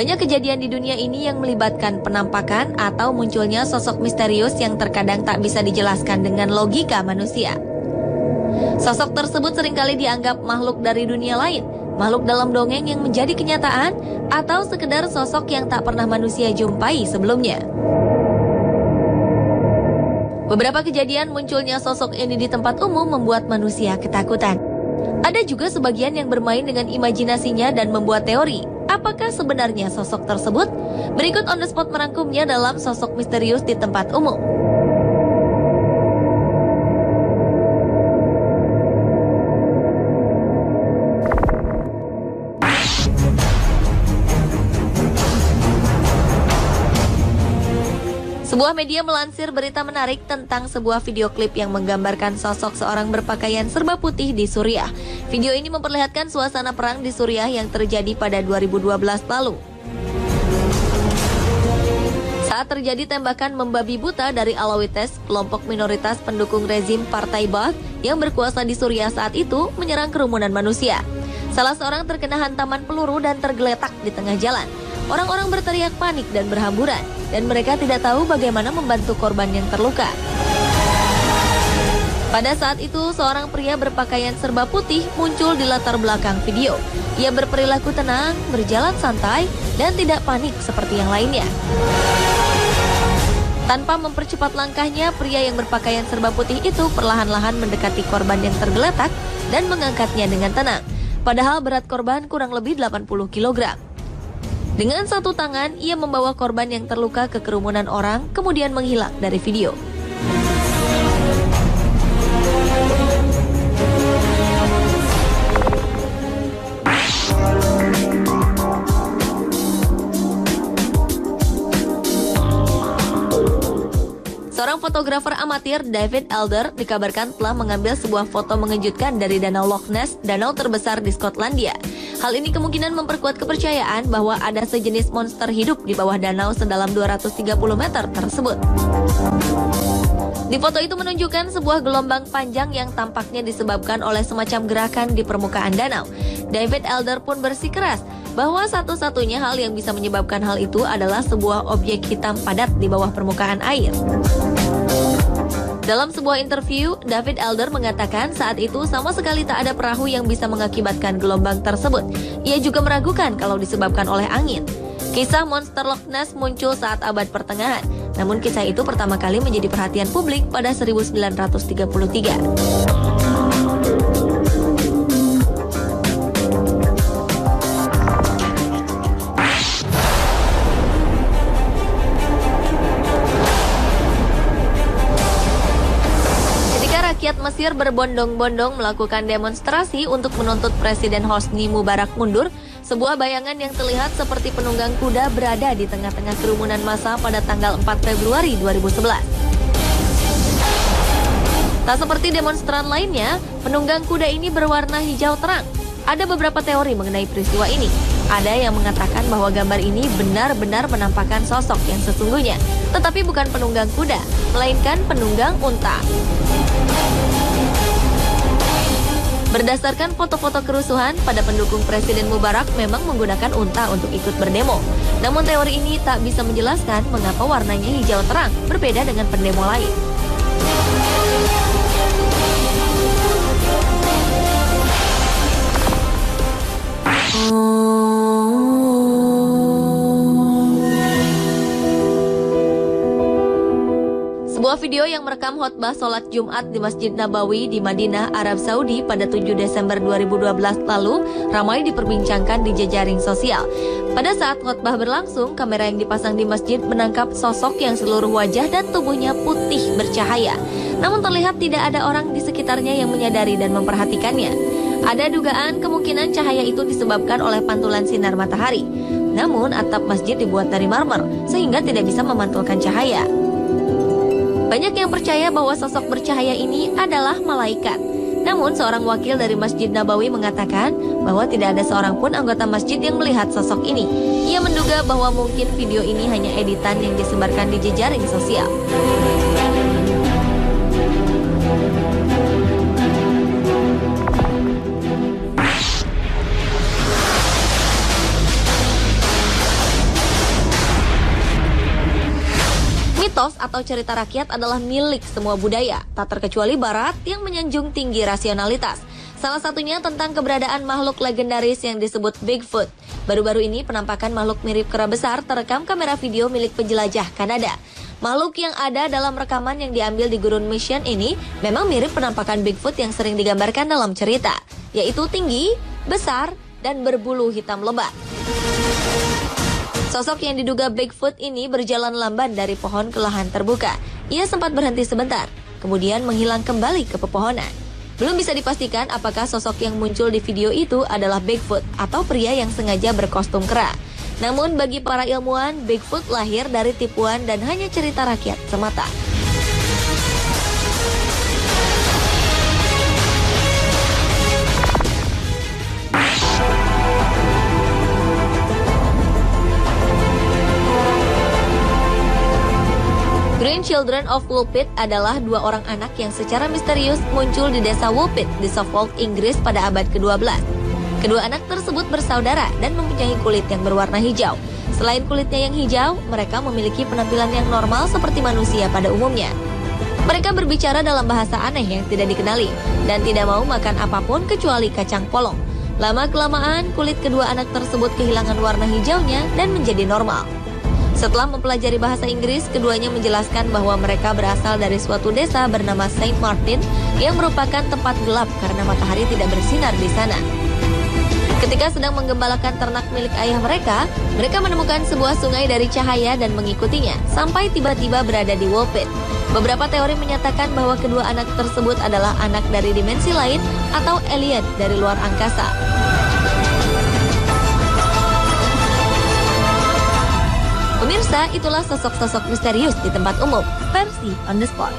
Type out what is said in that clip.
Banyak kejadian di dunia ini yang melibatkan penampakan atau munculnya sosok misterius yang terkadang tak bisa dijelaskan dengan logika manusia. Sosok tersebut seringkali dianggap makhluk dari dunia lain, makhluk dalam dongeng yang menjadi kenyataan, atau sekedar sosok yang tak pernah manusia jumpai sebelumnya. Beberapa kejadian munculnya sosok ini di tempat umum membuat manusia ketakutan. Ada juga sebagian yang bermain dengan imajinasinya dan membuat teori. Apakah sebenarnya sosok tersebut? Berikut on the spot merangkumnya dalam sosok misterius di tempat umum. Sebuah media melansir berita menarik tentang sebuah video klip yang menggambarkan sosok seorang berpakaian serba putih di Suriah. Video ini memperlihatkan suasana perang di Suriah yang terjadi pada 2012 lalu. Saat terjadi tembakan membabi buta dari Alawites, kelompok minoritas pendukung rezim Partai Baath yang berkuasa di Suriah saat itu menyerang kerumunan manusia. Salah seorang terkena hantaman peluru dan tergeletak di tengah jalan. Orang-orang berteriak panik dan berhamburan, dan mereka tidak tahu bagaimana membantu korban yang terluka. Pada saat itu, seorang pria berpakaian serba putih muncul di latar belakang video. Ia berperilaku tenang, berjalan santai, dan tidak panik seperti yang lainnya. Tanpa mempercepat langkahnya, pria yang berpakaian serba putih itu perlahan-lahan mendekati korban yang tergeletak dan mengangkatnya dengan tenang. Padahal berat korban kurang lebih 80 kg. Dengan satu tangan, ia membawa korban yang terluka ke kerumunan orang, kemudian menghilang dari video. Seorang fotografer amatir, David Elder, dikabarkan telah mengambil sebuah foto mengejutkan dari Danau Loch Ness, danau terbesar di Skotlandia. Hal ini kemungkinan memperkuat kepercayaan bahwa ada sejenis monster hidup di bawah danau sedalam 230 meter tersebut. Di foto itu menunjukkan sebuah gelombang panjang yang tampaknya disebabkan oleh semacam gerakan di permukaan danau. David Elder pun bersikeras bahwa satu-satunya hal yang bisa menyebabkan hal itu adalah sebuah objek hitam padat di bawah permukaan air. Dalam sebuah interview, David Elder mengatakan saat itu sama sekali tak ada perahu yang bisa mengakibatkan gelombang tersebut. Ia juga meragukan kalau disebabkan oleh angin. Kisah monster Loch Ness muncul saat abad pertengahan, namun kisah itu pertama kali menjadi perhatian publik pada 1933. Rakyat Mesir berbondong-bondong melakukan demonstrasi untuk menuntut Presiden Hosni Mubarak mundur. Sebuah bayangan yang terlihat seperti penunggang kuda berada di tengah-tengah kerumunan massa pada tanggal 4 Februari 2011. Tak seperti demonstran lainnya, penunggang kuda ini berwarna hijau terang. Ada beberapa teori mengenai peristiwa ini. Ada yang mengatakan bahwa gambar ini benar-benar menampakkan sosok yang sesungguhnya, tetapi bukan penunggang kuda, melainkan penunggang unta. Berdasarkan foto-foto kerusuhan, pada pendukung Presiden Mubarak memang menggunakan unta untuk ikut berdemo. Namun teori ini tak bisa menjelaskan mengapa warnanya hijau terang, berbeda dengan pendemo lain. Sebuah video yang merekam khotbah sholat Jumat di Masjid Nabawi di Madinah, Arab Saudi pada 7 Desember 2012 lalu ramai diperbincangkan di jejaring sosial. Pada saat khotbah berlangsung, kamera yang dipasang di masjid menangkap sosok yang seluruh wajah dan tubuhnya putih bercahaya. Namun terlihat tidak ada orang di sekitarnya yang menyadari dan memperhatikannya. Ada dugaan kemungkinan cahaya itu disebabkan oleh pantulan sinar matahari. Namun atap masjid dibuat dari marmer sehingga tidak bisa memantulkan cahaya. Banyak yang percaya bahwa sosok bercahaya ini adalah malaikat. Namun seorang wakil dari Masjid Nabawi mengatakan bahwa tidak ada seorang pun anggota masjid yang melihat sosok ini. Ia menduga bahwa mungkin video ini hanya editan yang disebarkan di jejaring sosial. Mitos atau cerita rakyat adalah milik semua budaya, tak terkecuali Barat yang menyanjung tinggi rasionalitas. Salah satunya tentang keberadaan makhluk legendaris yang disebut Bigfoot. Baru-baru ini penampakan makhluk mirip kera besar terekam kamera video milik penjelajah Kanada. Makhluk yang ada dalam rekaman yang diambil di Gurun Mission ini memang mirip penampakan Bigfoot yang sering digambarkan dalam cerita, yaitu tinggi, besar, dan berbulu hitam lebat. Sosok yang diduga Bigfoot ini berjalan lamban dari pohon ke lahan terbuka. Ia sempat berhenti sebentar, kemudian menghilang kembali ke pepohonan. Belum bisa dipastikan apakah sosok yang muncul di video itu adalah Bigfoot atau pria yang sengaja berkostum kera. Namun bagi para ilmuwan, Bigfoot lahir dari tipuan dan hanya cerita rakyat semata. Green Children of Woolpit adalah dua orang anak yang secara misterius muncul di desa Woolpit di Suffolk, Inggris pada abad ke-12. Kedua anak tersebut bersaudara dan mempunyai kulit yang berwarna hijau. Selain kulitnya yang hijau, mereka memiliki penampilan yang normal seperti manusia pada umumnya. Mereka berbicara dalam bahasa aneh yang tidak dikenali dan tidak mau makan apapun kecuali kacang polong. Lama-kelamaan, kulit kedua anak tersebut kehilangan warna hijaunya dan menjadi normal. Setelah mempelajari bahasa Inggris, keduanya menjelaskan bahwa mereka berasal dari suatu desa bernama Saint Martin yang merupakan tempat gelap karena matahari tidak bersinar di sana. Ketika sedang menggembalakan ternak milik ayah mereka menemukan sebuah sungai dari cahaya dan mengikutinya sampai tiba-tiba berada di Woolpit. Beberapa teori menyatakan bahwa kedua anak tersebut adalah anak dari dimensi lain atau alien dari luar angkasa. Pemirsa, itulah sosok-sosok misterius di tempat umum, versi On The Spot.